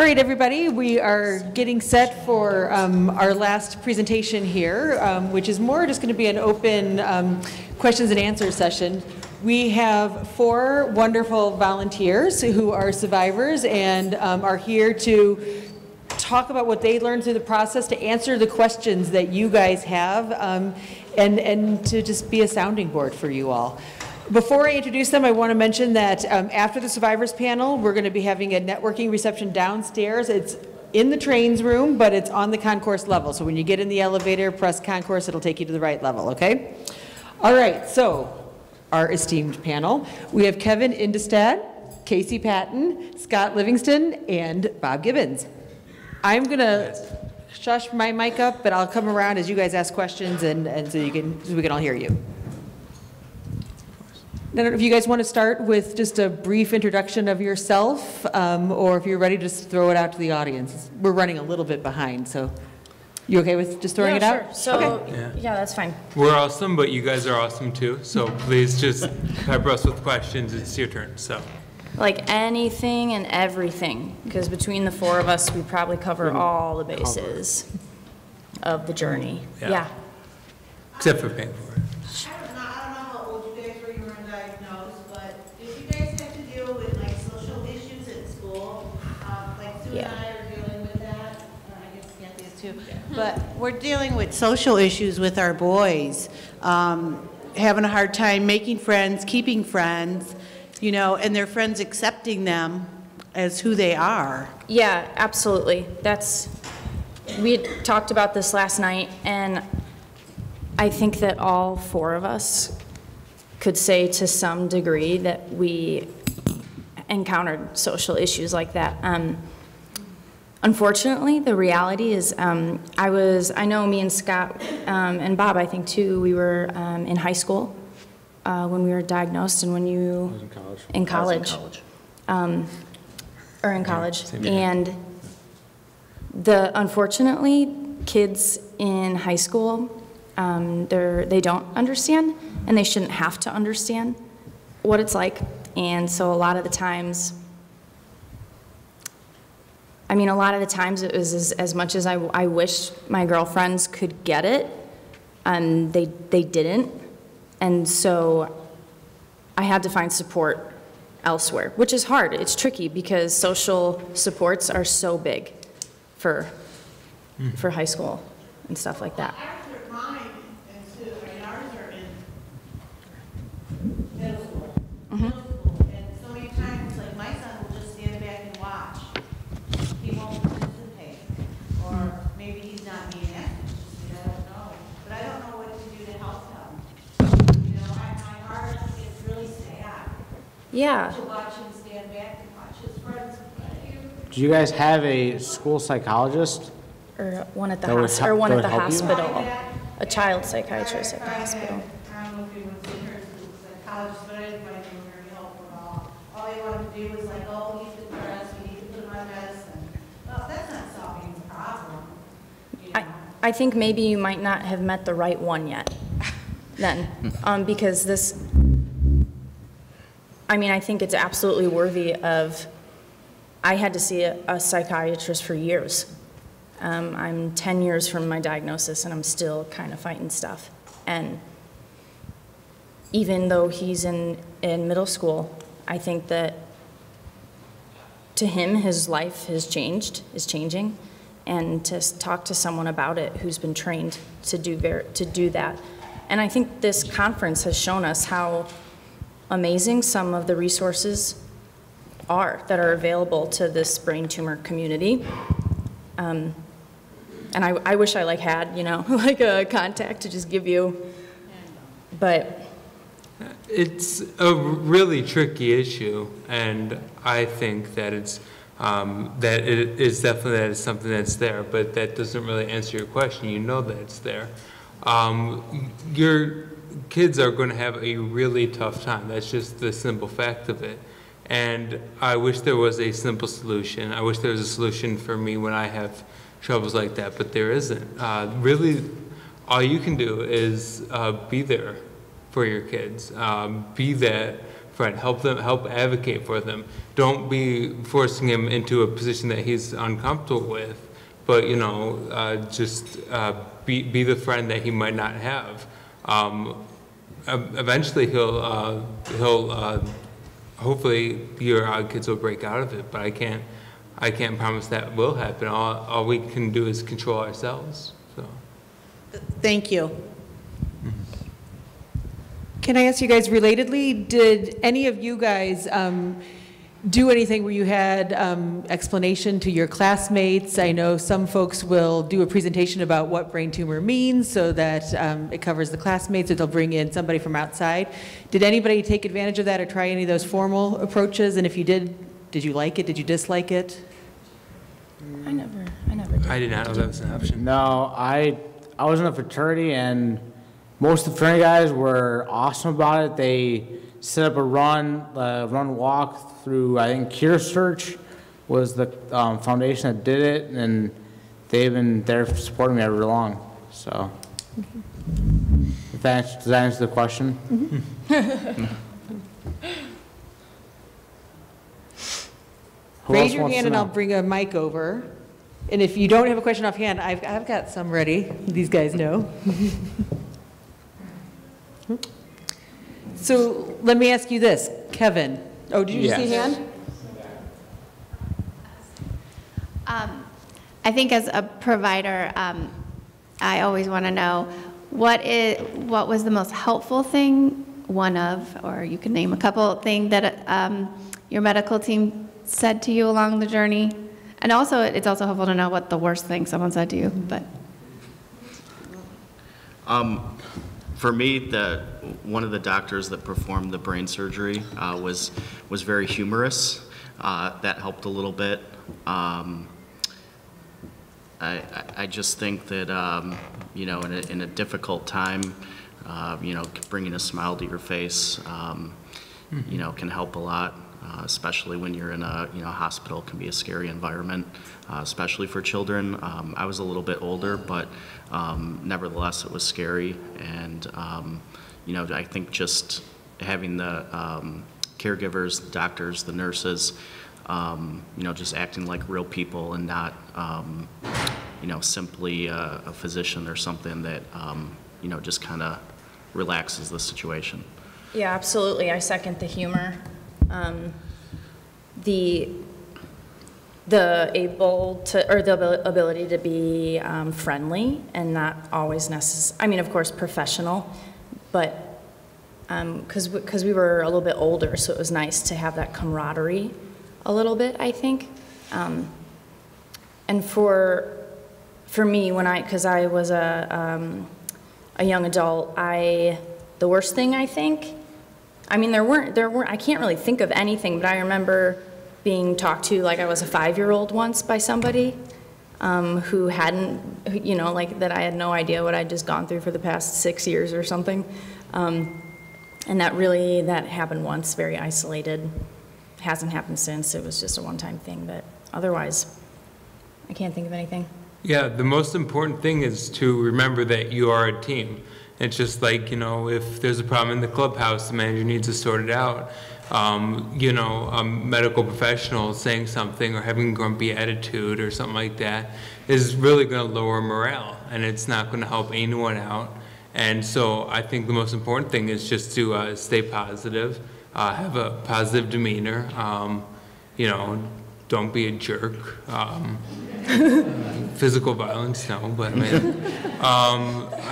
right, everybody, we are getting set for our last presentation here, which is more just going to be an open questions and answers session. We have 4 wonderful volunteers who are survivors and are here to talk about what they learned through the process, to answer the questions that you guys have, and to just be a sounding board for you all. Before I introduce them, I want to mention that after the survivors panel, we're going to be having a networking reception downstairs. It's in the trains room, but it's on the concourse level. So when you get in the elevator, press concourse, it'll take you to the right level, okay? All right, so our esteemed panel. We have Kevin Indestad, Casey Patton, Scott Livingston, and Bob Gibbons. I'm going to shush my mic up, but I'll come around as you guys ask questions and so we can all hear you. I don't know if you guys want to start with just a brief introduction of yourself, or if you're ready to just throw it out to the audience. We're running a little bit behind, so you okay with just throwing it out? Sure. So, okay. Yeah, that's fine. We're awesome, but you guys are awesome too. So please just pepper us with questions. It's your turn. So, like anything and everything, because between the 4 of us, we probably cover all the bases of the journey. Yeah. Except for paying for it. But we're dealing with social issues with our boys, having a hard time making friends, keeping friends, you know, and their friends accepting them as who they are. Yeah, absolutely. We had talked about this last night, and I think that all 4 of us could say to some degree that we encountered social issues like that. Unfortunately, the reality is, I know me and Scott and Bob, I think too, we were in high school when we were diagnosed, and when you in college, or in college, and unfortunately, kids in high school, they don't understand, and they shouldn't have to understand what it's like, and so a lot of the times. I mean, a lot of the times it was as much as I wish my girlfriends could get it, they didn't. And so I had to find support elsewhere, which is hard. It's tricky because social supports are so big for high school and stuff like that. Mine and ours are in middle school. Mm-hmm. And so many times, like, my son will just stand back and watch. He won't participate, or maybe he's not being asked. I don't know, but I don't know what to do to help him. You know, my heart gets really sad. Yeah. To watch him stand back and watch his friends. Do you guys have a school psychologist? Or one at the That would hospital, help- or one that at the would help you? hospital. A child psychiatrist at the hospital. I don't know if he was in her psychologist, but I didn't find him very helpful at all. All he wanted to do was like, oh, he's depressed, we need to put him on medicine. Well, that's not solving the problem. You know? I think maybe you might not have met the right one yet, then, because this, I mean, I think it's absolutely worthy of, I had to see a psychiatrist for years. I'm 10 years from my diagnosis, and I'm still kind of fighting stuff. And even though he's in middle school, I think that to him, his life has changed, is changing, and to talk to someone about it who's been trained to do that. And I think this conference has shown us how amazing some of the resources are that are available to this brain tumor community. And I wish I had, you know, like a contact to just give you, but. It's a really tricky issue, and I think that it's that it is definitely that it's something that's there, but that doesn't really answer your question. You know that it's there. Your kids are going to have a really tough time. That's just the simple fact of it. And I wish there was a simple solution. I wish there was a solution for me when I have troubles like that, but there isn't. Really, all you can do is be there for your kids. Be that friend. Help advocate for them. Don't be forcing him into a position that he's uncomfortable with, but just be the friend that he might not have. Eventually he'll hopefully your kids will break out of it, but I can't promise that will happen. All we can do is control ourselves. So. Thank you. Can I ask you guys relatedly, did any of you guys do anything where you had explanation to your classmates? I know some folks will do a presentation about what brain tumor means so that it covers the classmates, or they'll bring in somebody from outside. Did anybody take advantage of that or try any of those formal approaches? And if you did you like it? Did you dislike it? I never did. I did not know that was an option. No, I was in a fraternity, and most of the fraternity guys were awesome about it. They set up a run walk through, I think CureSearch was the foundation that did it, and they've been there supporting me ever long. So, does that answer the question? Who Raise else your wants hand to and know? I'll bring a mic over. And if you don't have a question offhand, I've got some ready. These guys know. So let me ask you this, Kevin. Oh, did you just see a hand? I think as a provider, I always want to know what was the most helpful thing, or you can name a couple things that your medical team said to you along the journey. And also, it's also helpful to know what the worst thing someone said to you. But for me, one of the doctors that performed the brain surgery was very humorous. That helped a little bit. I just think that in a difficult time, bringing a smile to your face, can help a lot. Especially when you're in a hospital, can be a scary environment, especially for children. I was a little bit older, but nevertheless it was scary. And I think just having the caregivers, the doctors, the nurses, just acting like real people and not simply a physician or something that just kind of relaxes the situation. Yeah, absolutely. I second the humor. The ability to be friendly and not always necessary. I mean, of course, professional, but because we were a little bit older, so it was nice to have that camaraderie a little bit, I think. And for me, because I was a young adult, the worst thing, I think. I mean, there weren't, I can't really think of anything, but I remember being talked to like I was a 5-year-old once by somebody who hadn't, that I had no idea what I'd just gone through for the past 6 years or something. And that happened once, very isolated. Hasn't happened since. It was just a one-time thing, but otherwise, I can't think of anything. Yeah, the most important thing is to remember that you are a team. It's just like, if there's a problem in the clubhouse, the manager needs to sort it out. A medical professional saying something or having a grumpy attitude or something like that is really going to lower morale, and it's not going to help anyone out. And so I think the most important thing is just to stay positive, have a positive demeanor, don't be a jerk. Physical violence, no, but I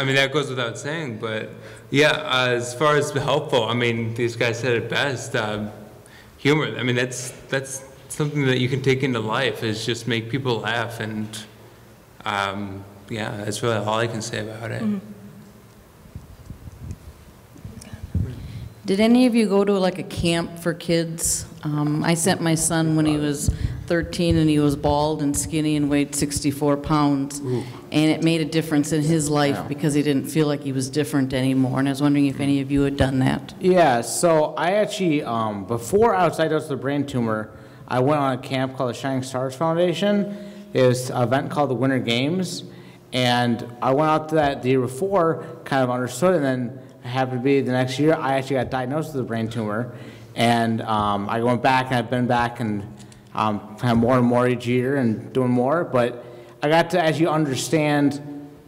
mean that goes without saying. But yeah, as far as helpful, these guys said it best. Humor. That's something that you can take into life. Is just make people laugh, and yeah, that's really all I can say about it. Mm-hmm. Did any of you go to like a camp for kids? I sent my son when he was 13 and he was bald and skinny and weighed 64 pounds. Ooh. And it made a difference in his life because he didn't feel like he was different anymore. And I was wondering if any of you had done that. Yeah, so I actually, before I was diagnosed with a brain tumor, I went on a camp called the Shining Stars Foundation. It was an event called the Winter Games. And I went out to that the year before, kind of understood, and then it happened to be the next year, I actually got diagnosed with a brain tumor. And I went back, and I've been back and kind of more and more each year and doing more. But I got to actually understand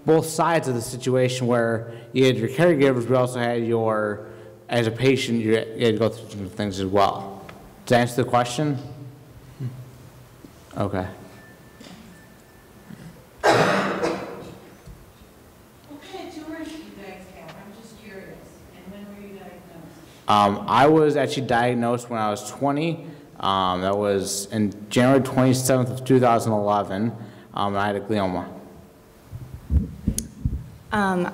both sides of the situation, where you had your caregivers, but also had your, as a patient, you had to go through some things as well. Does that answer the question? Okay. What kind of tumors do you guys have? I'm just curious. And when were you diagnosed? I was actually diagnosed when I was 20. That was in January 27th of 2011. I had a glioma. I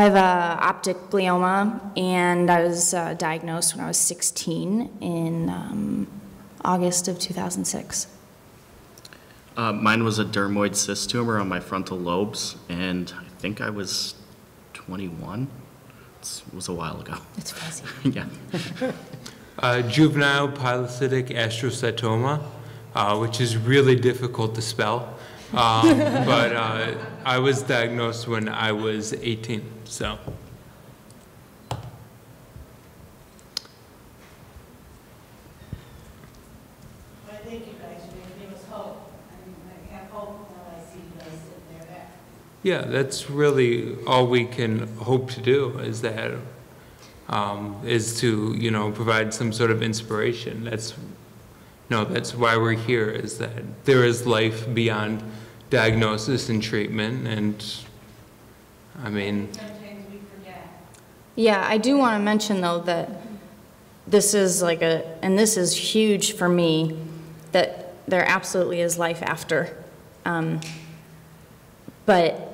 have a optic glioma, and I was diagnosed when I was 16 in August of 2006. Mine was a dermoid cyst tumor on my frontal lobes, and I think I was 21. It was a while ago. It's fuzzy. Yeah. Juvenile pilocytic astrocytoma, which is really difficult to spell. But I was diagnosed when I was 18, so. I think you guys should give us hope. I have hope when I see you guys sitting there. Yeah, that's really all we can hope to do, is that, is to, you know, provide some sort of inspiration. That's why we're here, is that there is life beyond diagnosis and treatment, and I mean, Sometimes we forget. Yeah, I do want to mention, though, that this is like and this is huge for me, that there absolutely is life after. But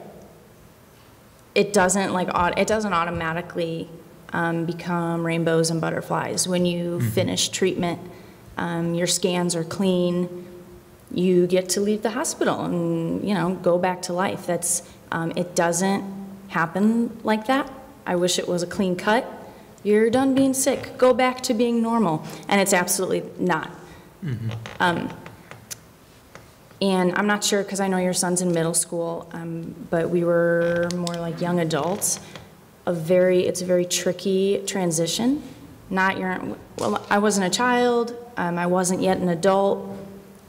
it doesn't automatically become rainbows and butterflies. When you finish treatment, your scans are clean, you get to leave the hospital and, you know, go back to life. That's, it doesn't happen like that. I wish it was a clean cut. You're done being sick, go back to being normal. And it's absolutely not. And I'm not sure, because I know your son's in middle school, but we were more like young adults. It's a very tricky transition. Well, I wasn't a child, I wasn't yet an adult,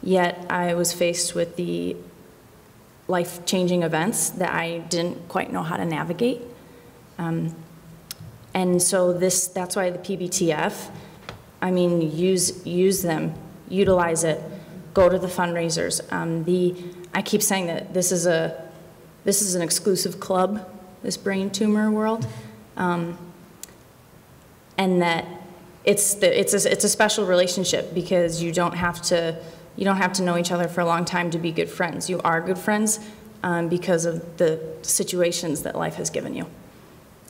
yet I was faced with the life-changing events that I didn't quite know how to navigate. And so that's why the PBTF, I mean, use them, utilize it, go to the fundraisers. I keep saying that this is an exclusive club, this brain tumor world, and that it's a special relationship, because you don't have to know each other for a long time to be good friends. You are good friends because of the situations that life has given you.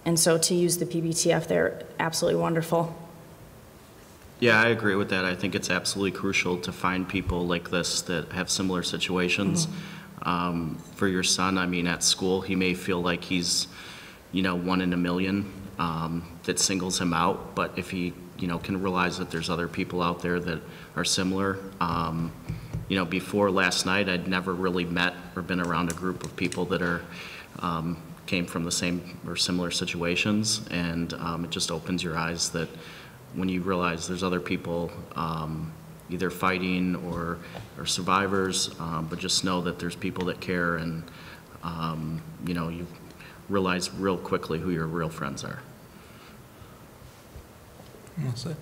And so to use the PBTF, they're absolutely wonderful. Yeah, I agree with that. I think it's absolutely crucial to find people like this that have similar situations. For your son, I mean, at school, he may feel like he's, you know, one in a million that singles him out. But if he, you know, can realize that there's other people out there that are similar. You know, before last night, I'd never really met or been around a group of people that are came from the same or similar situations, and it just opens your eyes that when you realize there's other people either fighting or survivors, but just know that there's people that care, and you know, you realize real quickly who your real friends are. Well said.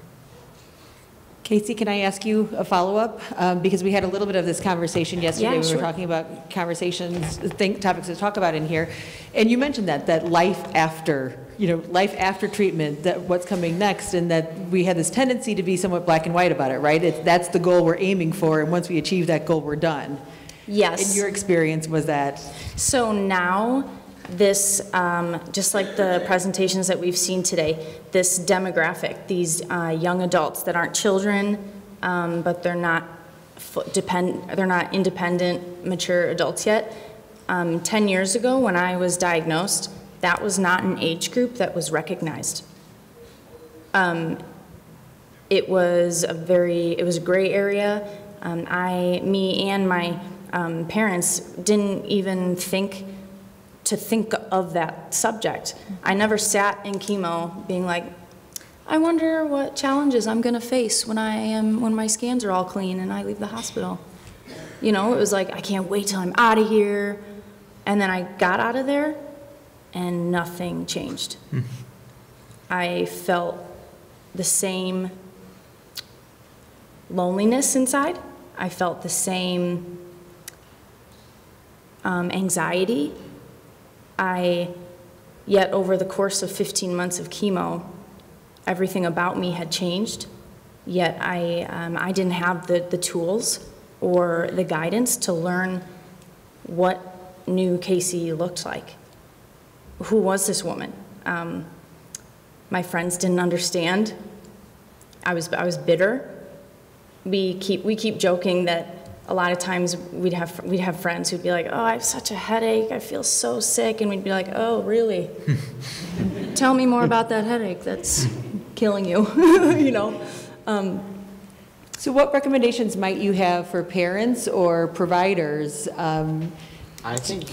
Casey, can I ask you a follow-up? Because we had a little bit of this conversation yesterday. Yeah, We sure. were talking about topics to talk about in here. And you mentioned that life after, life after treatment, that what's coming next, and that we had this tendency to be somewhat black and white about it, right? That's the goal we're aiming for, and once we achieve that goal, we're done. Yes. In your experience, was that? So now, this, just like the presentations that we've seen today, this demographic, these young adults that aren't children, but they're not independent, mature adults yet. 10 years ago, when I was diagnosed, that was not an age group that was recognized. It was a gray area. Me and my parents didn't even think of that subject. I never sat in chemo being like, I wonder what challenges I'm gonna face when my scans are all clean and I leave the hospital. You know, it was like, I can't wait till I'm out of here. And then I got out of there and nothing changed. I felt the same loneliness inside. I felt the same anxiety. Yet over the course of 15 months of chemo, everything about me had changed. Yet I didn't have the tools or the guidance to learn what new Casey looked like. Who was this woman? My friends didn't understand. I was bitter. We keep joking that a lot of times we'd have friends who'd be like, "Oh, I have such a headache. I feel so sick," and we'd be like, "Oh, really? Tell me more about that headache that's killing you." You know. So what recommendations might you have for parents or providers? I think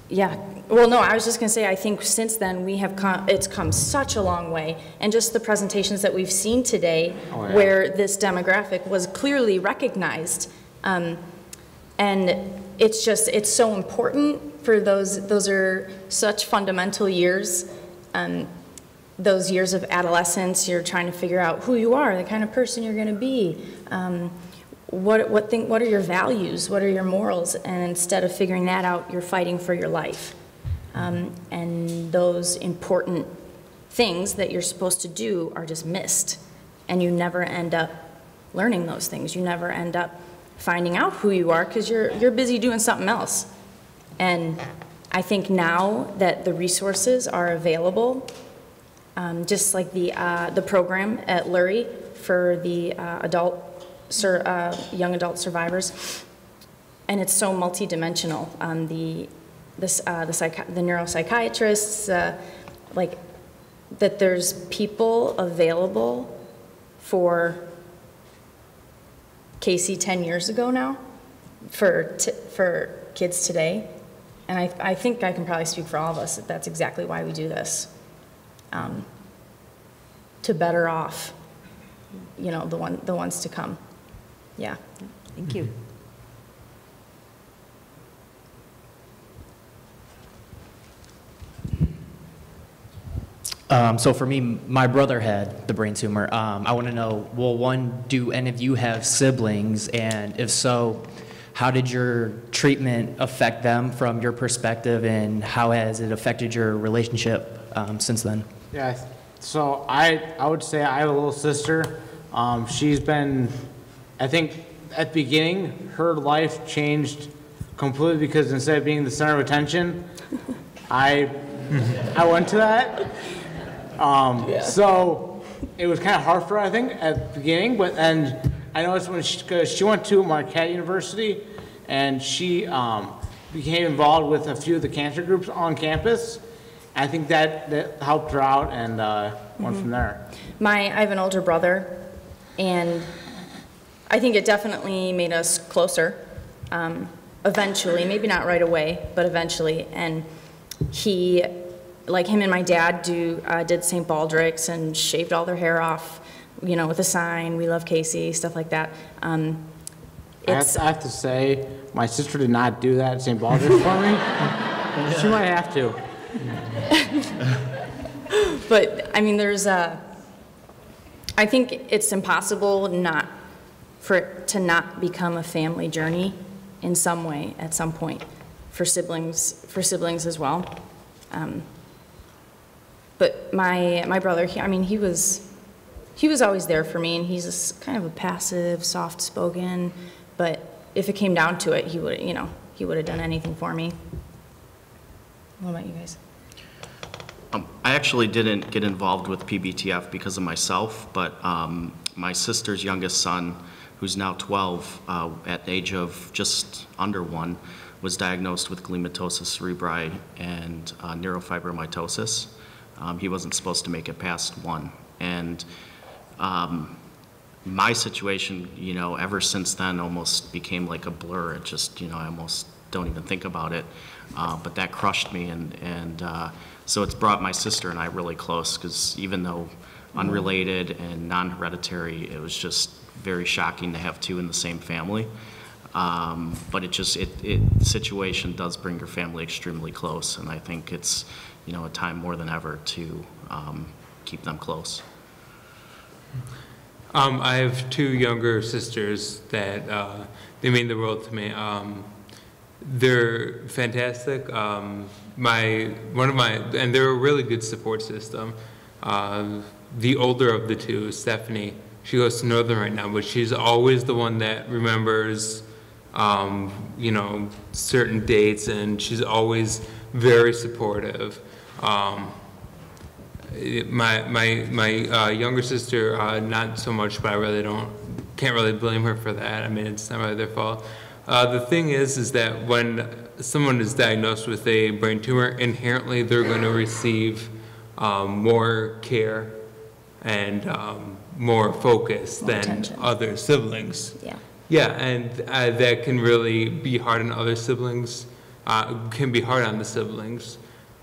Yeah. Well, no, I was just going to say, I think since then it's come such a long way. And just the presentations that we've seen today where this demographic was clearly recognized. And it's so important for those are such fundamental years. Those years of adolescence, you're trying to figure out who you are, the kind of person you're going to be. What are your values? What are your morals? And instead of figuring that out, you're fighting for your life. And those important things that you're supposed to do are just missed. And you never end up learning those things. You never end up finding out who you are because you're busy doing something else. And I think now that the resources are available, just like the program at Lurie for the young adult survivors, and it's so multidimensional. The neuropsychiatrists, like that, there's people available for Casey 10 years ago now, for kids today, and I think I can probably speak for all of us that that's exactly why we do this, to better off, you know, the ones to come. Yeah. Thank you. So for me, my brother had the brain tumor. I want to know, well, one, do any of you have siblings? And if so, how did your treatment affect them from your perspective, and how has it affected your relationship since then? Yeah, so I would say I have a little sister. She's been, I think at the beginning, her life changed completely because instead of being the center of attention, I went to that. So it was kind of hard for her, I think, at the beginning, but then I noticed when she went to Marquette University and she became involved with a few of the cancer groups on campus. I think that helped her out and went from there. I have an older brother, and I think it definitely made us closer, eventually, maybe not right away, but eventually. And he, like him and my dad, did St. Baldrick's and shaved all their hair off, you know, with a sign, "We love Casey," stuff like that. I have to say, my sister did not do that at St. Baldrick's for me. She might have to. But, I mean, I think it's impossible for it to not become a family journey in some way at some point for siblings as well. But my brother, he was always there for me, and he's kind of a passive, soft-spoken, but if it came down to it, he would have done anything for me. What about you guys? I actually didn't get involved with PBTF because of myself, but my sister's youngest son, who's now 12, at the age of just under 1, was diagnosed with glymatoses cerebri and neurofibromatosis. He wasn't supposed to make it past 1. And my situation, you know, ever since then almost became like a blur. It just, you know, I almost don't even think about it. But that crushed me, and so it's brought my sister and I really close, because even though unrelated and non-hereditary. It was just very shocking to have two in the same family. But the situation does bring your family extremely close, and I think it's, a time more than ever to keep them close. I have two younger sisters that they mean the world to me. They're fantastic. And they're a really good support system. The older of the two, Stephanie, she goes to Northern right now, but she's always the one that remembers, certain dates, and she's always very supportive. My younger sister, not so much, but I can't really blame her for that. I mean, it's not really their fault. The thing is that when someone is diagnosed with a brain tumor, inherently they're going to receive more care and more focus than attention. other siblings. Yeah. Yeah, and that can really be hard on other siblings, can be hard on the siblings.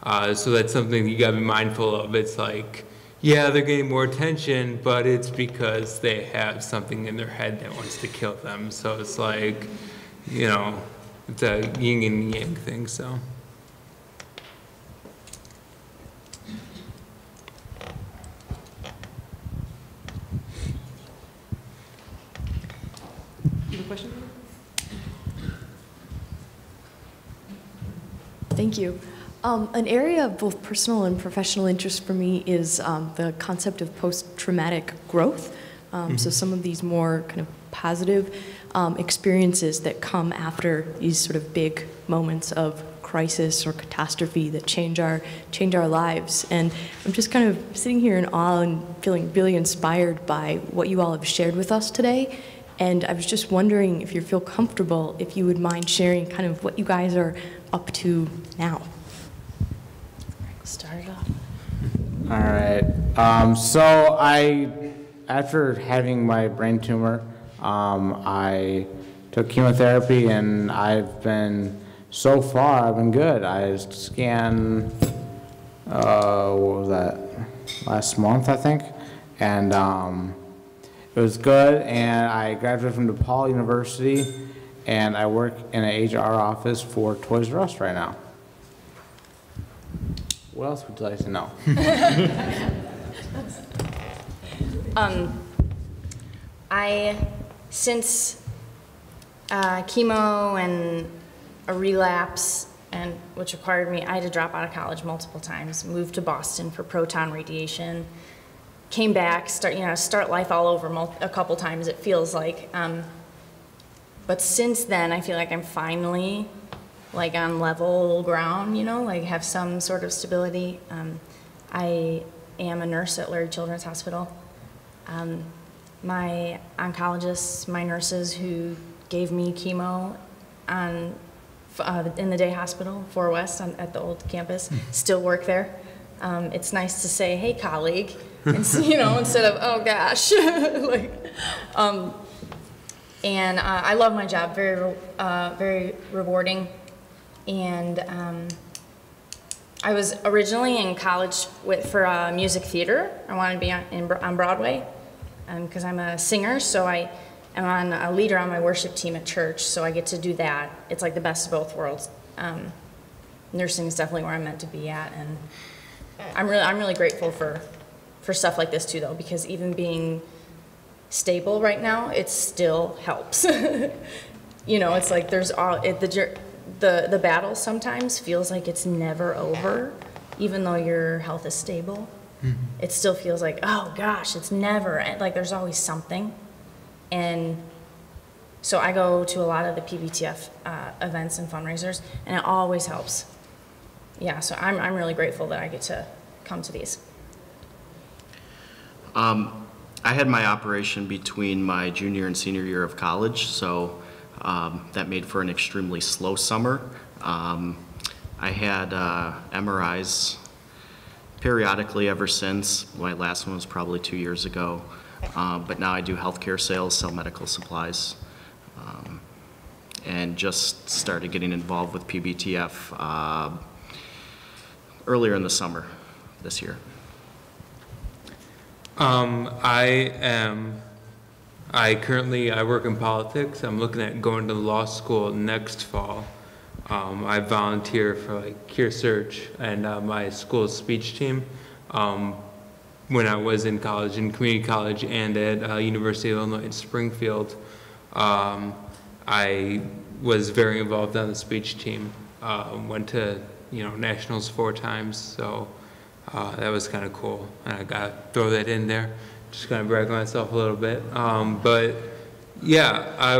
So that's something you gotta be mindful of. It's like, yeah, they're getting more attention, but it's because they have something in their head that wants to kill them. So it's like, it's a yin and yang thing, so. You have a question? Thank you. An area of both personal and professional interest for me is the concept of post-traumatic growth. So some of these more kind of positive experiences that come after these sort of big moments of crisis or catastrophe that change our lives. And I'm just kind of sitting here in awe and feeling really inspired by what you all have shared with us today. And I was just wondering if you feel comfortable, if you would mind sharing kind of what you guys are up to now. Start it off. All right. After having my brain tumor, I took chemotherapy, and I've been good. I scanned, what was that, last month, I think, and it was good, and I graduated from DePaul University, and I work in an HR office for Toys R Us right now. What else would you like to know? Since chemo and a relapse, and which required me, I had to drop out of college multiple times, moved to Boston for proton radiation, came back, start life all over a couple times, it feels like. But since then, I feel like I'm finally like on level ground, have some sort of stability. I am a nurse at Lurie Children's Hospital. My oncologists, my nurses who gave me chemo in the day hospital, 4 West at the old campus, still work there. It's nice to say, hey, colleague, and, instead of, oh gosh. I love my job, very rewarding. And I was originally in college for music theater. I wanted to be on Broadway because I'm a singer, so I am a leader on my worship team at church, so I get to do that. It's like the best of both worlds. Nursing is definitely where I'm meant to be at, and I'm really grateful for stuff like this too, though, because even being stable right now, it still helps. It's like there's the battle sometimes feels like it's never over, even though your health is stable. Mm-hmm. It still feels like, oh gosh, it's never, like there's always something. And so I go to a lot of the PBTF events and fundraisers, and it always helps. Yeah, so I'm really grateful that I get to come to these. I had my operation between my junior and senior year of college, so that made for an extremely slow summer. I had MRIs periodically ever since. My last one was probably 2 years ago. But now I do healthcare sales, sell medical supplies, and just started getting involved with PBTF earlier in the summer this year. I work in politics. I'm looking at going to law school next fall. I volunteer for like CureSearch and my school's speech team. When I was in college, in community college and at University of Illinois in Springfield, I was very involved on the speech team. Went to, nationals 4 times, so that was kind of cool. And I got to throw that in there, just kind of brag on myself a little bit. But yeah, I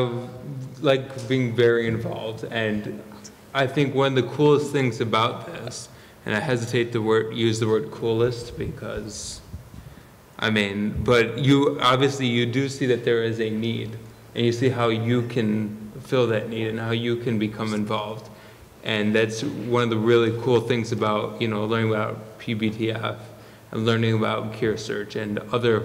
like being very involved, and I think one of the coolest things about this, and I hesitate to use the word coolest because, but you do see that there is a need, and you see how you can fill that need and how you can become involved. And that's one of the really cool things about, learning about PBTF and learning about CureSearch and other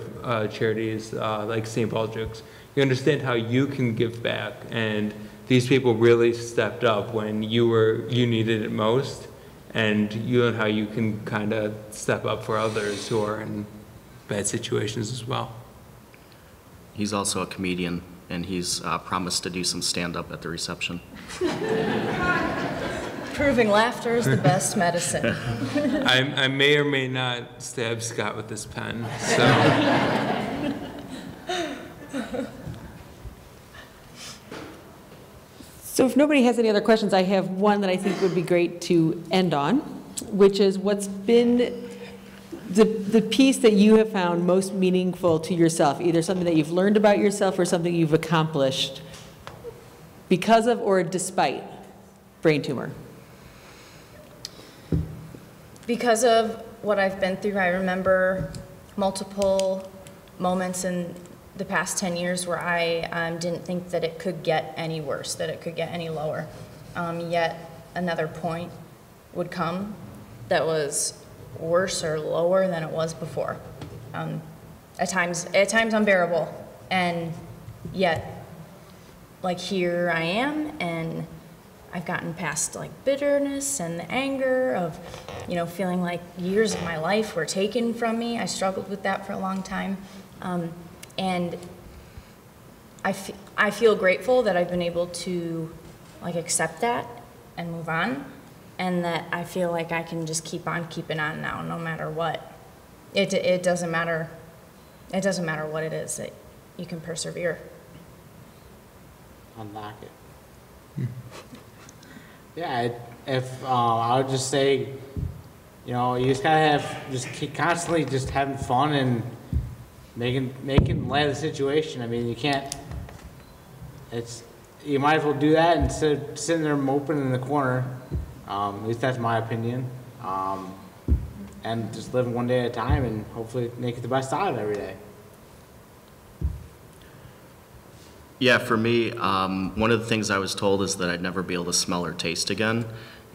charities like St. Baldrick's. You understand how you can give back, and these people really stepped up when you needed it most, and you learn how you can kind of step up for others who are in bad situations as well. He's also a comedian, and he's promised to do some stand-up at the reception. Proving laughter is the best medicine. I may or may not stab Scott with this pen, so. So if nobody has any other questions, I have one that I think would be great to end on, which is what's been the piece that you have found most meaningful to yourself, either something that you've learned about yourself or something you've accomplished because of or despite brain tumor. Because of what I've been through, I remember multiple moments in the past 10 years where I didn't think that it could get any worse, that it could get any lower. Yet another point would come that was worse or lower than it was before. At times unbearable, and yet, like, here I am, and I've gotten past like bitterness and the anger of, feeling like years of my life were taken from me. I struggled with that for a long time. And I feel grateful that I've been able to like accept that and move on, and that I feel like I can just keep on keeping on now, no matter what. It doesn't matter. It doesn't matter what it is, that you can persevere. Unlock it. Yeah, I would just say, you just gotta keep constantly just having fun and making light of the situation. You can't. You might as well do that instead of sitting there moping in the corner. At least that's my opinion. And just living one day at a time and hopefully make it the best out of every day. Yeah, for me, one of the things I was told is that I'd never be able to smell or taste again.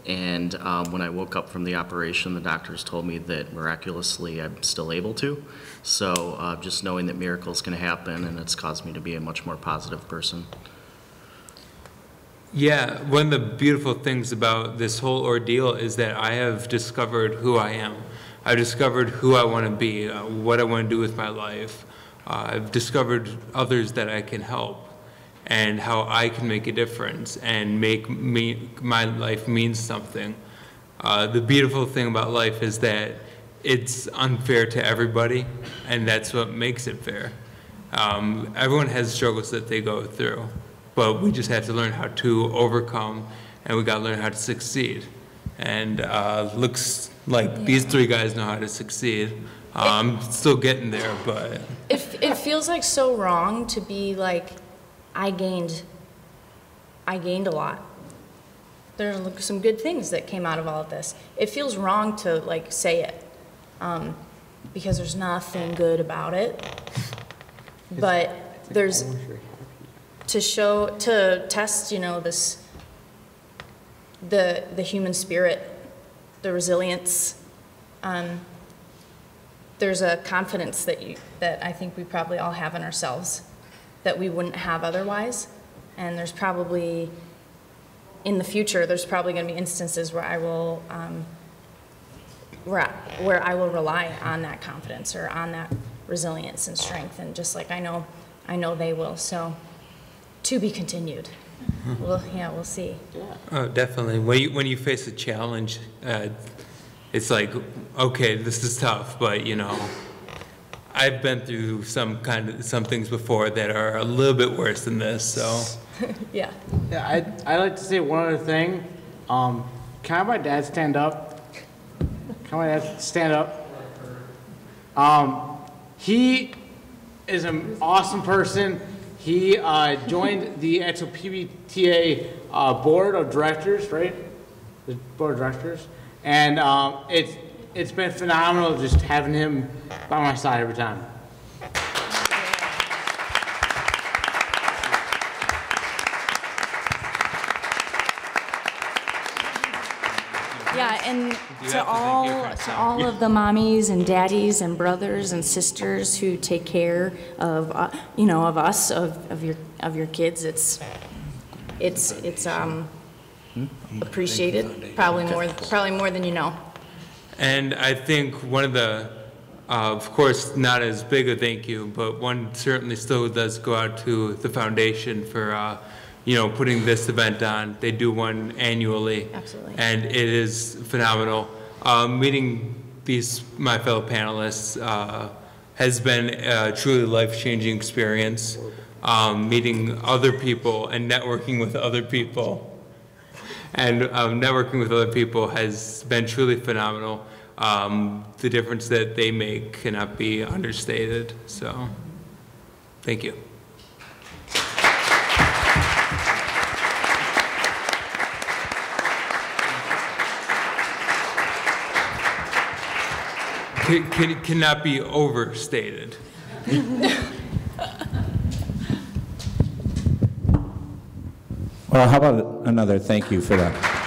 And when I woke up from the operation, the doctors told me that miraculously I'm still able to. So just knowing that miracles can happen, and it's caused me to be a much more positive person. Yeah, one of the beautiful things about this whole ordeal is that I have discovered who I am. I've discovered who I want to be, what I want to do with my life. I've discovered others that I can help, and how I can make a difference and make my life mean something. The beautiful thing about life is that it's unfair to everybody, and that's what makes it fair. Everyone has struggles that they go through, but we just have to learn how to overcome, and we got to learn how to succeed. And looks like these 3 guys know how to succeed. I'm still getting there, but it feels like so wrong to be like, I gained a lot. There's some good things that came out of all of this. It feels wrong to like say it, because there's nothing good about it. But there's to test, this the human spirit, the resilience. There's a confidence that I think we probably all have in ourselves that we wouldn't have otherwise. And there's probably, in the future, there's probably going to be instances where I will where I will rely on that confidence or on that resilience and strength, and just like I know they will. So, to be continued. Well, yeah, we'll see. Oh, definitely. When you face a challenge, it's like, okay, this is tough, but you know, I've been through some things before that are a little bit worse than this. So. Yeah. Yeah, I'd like to say one other thing. Can I have my dad stand up? Can my dad stand up? He is an awesome person. He joined the actual PBTA board of directors, right? The board of directors. And it's been phenomenal just having him by my side every time. Yeah, and to all of the mommies and daddies and brothers and sisters who take care of of us, of your kids, it's appreciated, probably more than you know. And I think one of the, of course, not as big a thank you, but one certainly still does go out to the foundation for, putting this event on. They do one annually. Absolutely. And it is phenomenal. Meeting my fellow panelists has been a truly life-changing experience. Meeting other people and networking with other people. And networking with other people has been truly phenomenal. The difference that they make cannot be understated. So, thank you. Cannot be overstated. Well, how about another thank you for that?